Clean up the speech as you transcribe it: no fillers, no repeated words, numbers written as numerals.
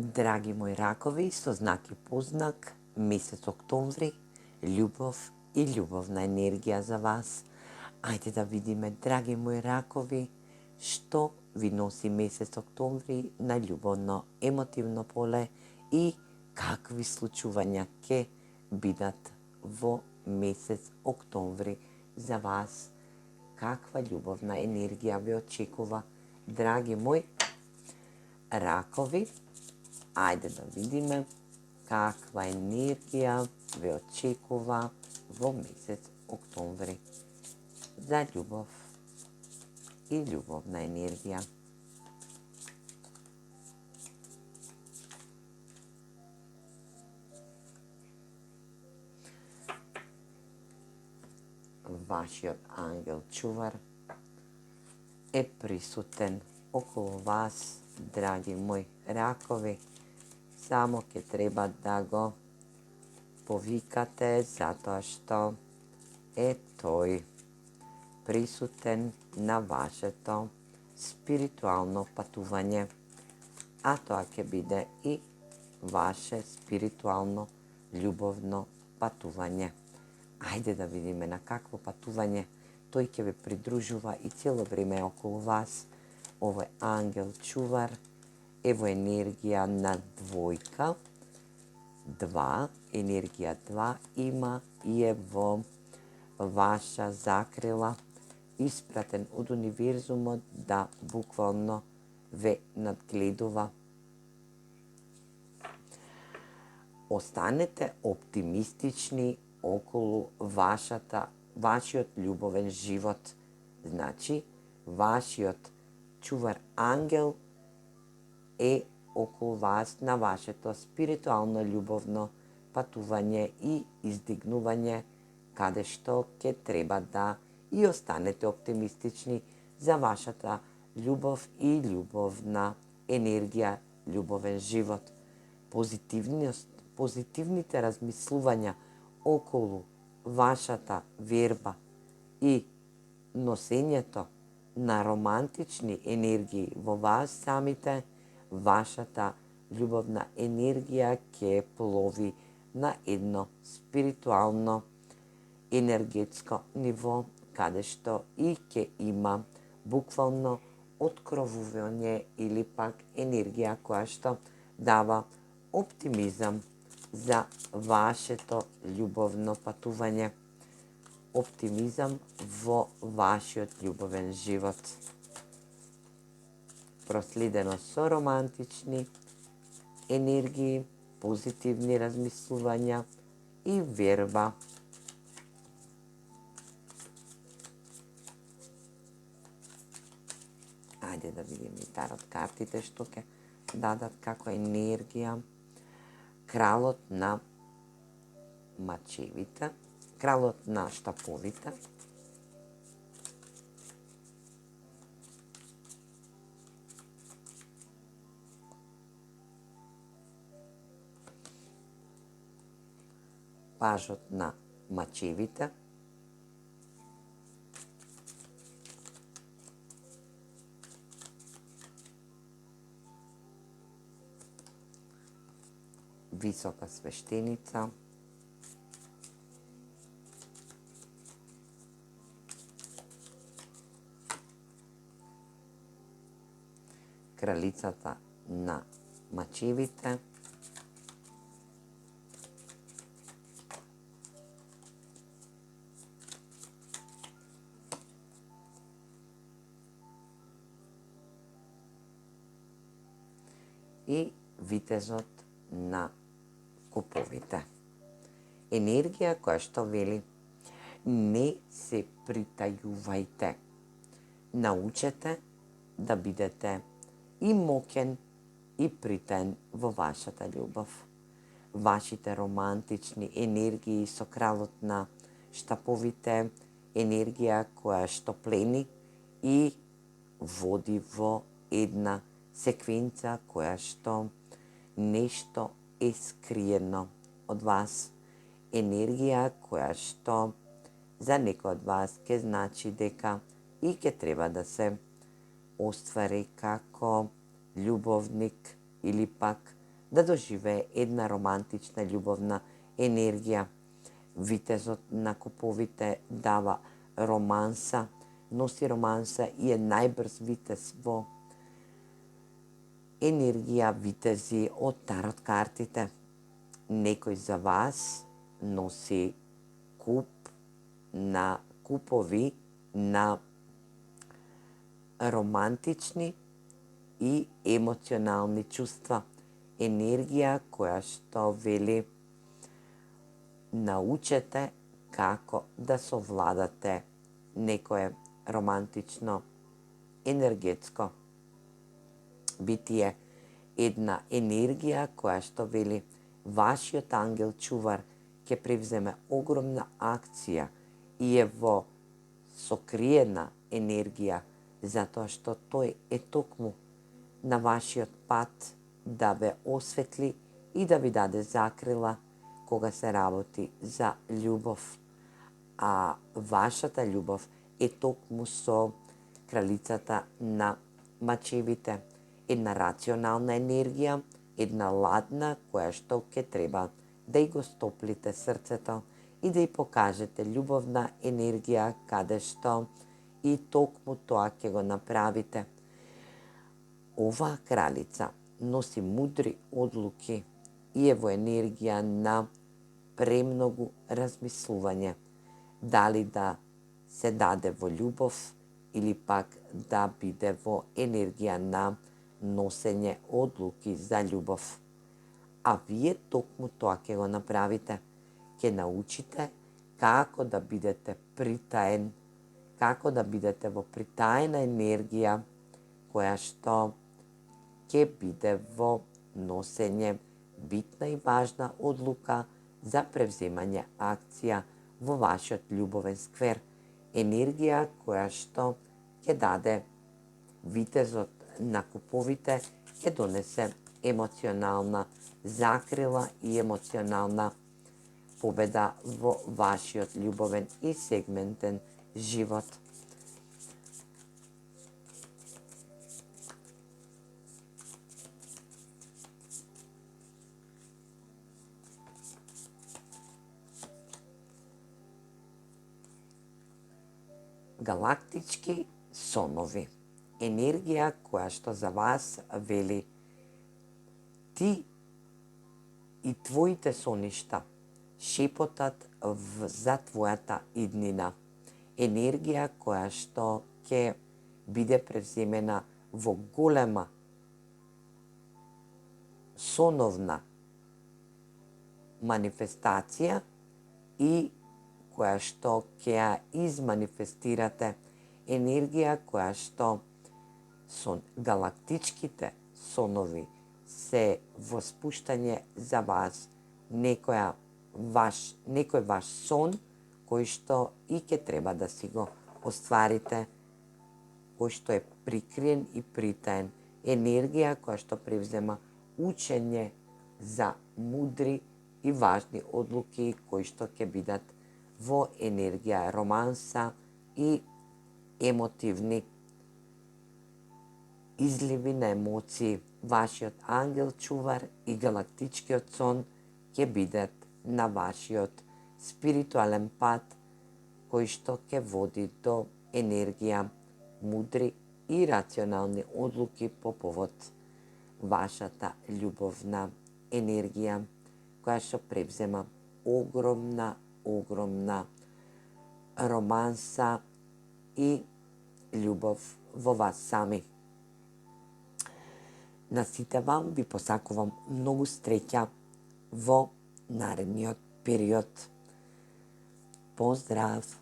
Драги мои ракови, со знак и познак, месец октомври, љубов и љубовна енергија за вас. Ајде да видиме, драги мои ракови, што ви носи месец октомври на љубовно емотивно поле и какви случувања ќе бидат во месец октомври за вас. Каква љубовна енергија ве очекува, драги мои ракови? Ајде да видиме каква енергија ве очекува во месец октомври за љубов и љубовна енергија. Вашиот ангел чувар е присутен околу вас, драги мои ракови. Само ќе треба да го повикате, затоа што е тој присутен на вашето спиритуално патување, а тоа ќе биде и ваше спиритуално љубовно патување. Ајде да видиме на какво патување тој ќе ве придружува и цело време околу вас. Овој ангел чувар е во енергија на двојка, 2, енергија 2 има и е во ваша закрила, испратен од универзумот да буквално ве надгледува. Останете оптимистични околу вашиот љубовен живот. Значи, вашиот чувар ангел е околу вас на вашето спиритуално љубовно патување и издигнување, каде што ќе треба да и останете оптимистични за вашата љубов и љубовна енергија, љубовен живот. Позитивните размислувања околу вашата верба и носењето на романтични енергии во вас самите, вашата љубовна енергија ќе плови на едно спиритуално енергетско ниво, каде што и ќе има буквално откровување или пак енергија која што дава оптимизам за вашето љубовно патување, оптимизам во вашиот љубовен живот, проследено со романтични енергии, позитивни размислувања и верба. Ајде да видиме и тарот картите што ќе дадат како енергија. Кралот на мачевите, кралот на штаповите, пажот на мачевите, висока свештеница, кралицата на мачевите, и витезот на куповите. Енергија која што вели: не се притајувајте. Научете да бидете и моќен и притаен во вашата љубов. Вашите романтични енергии со кралот на штаповите, енергија која што плени и води во една секвенца која што нешто е скриено од вас. Енергија која што за некој од вас ќе значи дека и ќе треба да се оствари како љубовник или пак да доживее една романтична љубовна енергија. Витезот на куповите дава романса, носи романса и е најбрз витез во енергија витези од тарот картите. Некој за вас носи купови на романтични и емоционални чувства. Енергија која што вели научете како да совладате некое романтично енергетско битие. Една енергија која што вели вашиот ангел чувар ќе превземе огромна акција и е во сокриена енергија, затоа што тој е токму на вашиот пат да ве осветли и да ви даде закрила кога се работи за љубов. А вашата љубов е токму со кралицата на мачевите, една рационална енергија, една ладна која што ќе треба да и го стоплите срцето и да и покажете љубовна енергија каде што и токму тоа ќе го направите. Оваа кралица носи мудри одлуки и е во енергија на премногу размислување. Дали да се даде во љубов или пак да биде во енергија на носење одлуки за љубов. А вие токму тоа ќе го направите. Ќе научите како да бидете притаен, како да бидете во притаена енергија која што ќе биде во носење битна и важна одлука за превземање акција во вашиот љубовен сквер. Енергија која што ќе даде витезот на куповите, ќе донесе емоционална закрила и емоционална победа во вашиот љубовен и сегментен живот. Галактички сонови. Енергија која што за вас вели ти и твоите соништа шепотат за твојата иднина. Енергија која што ќе биде превземена во голема соновна манифестација и која што ќе ја изманифестирате. Енергија која што со галактичките сонови се во спуштање за вас, некој ваш сон кој што и ќе треба да си го остварите, кој што е прикриен и притаен. Енергија која што превзема учење за мудри и важни одлуки кои што ќе бидат во енергија романса и емотивни изливи на емоции. Вашиот ангел чувар и галактичкиот сон ќе бидат на вашиот спиритуален пат кој што ќе води до енергија, мудри и рационални одлуки по повод вашата љубовна енергија која што превзема огромна романса и љубов во вас сами. На сите вам ви посакувам многу среќа во наредниот период. Поздрав!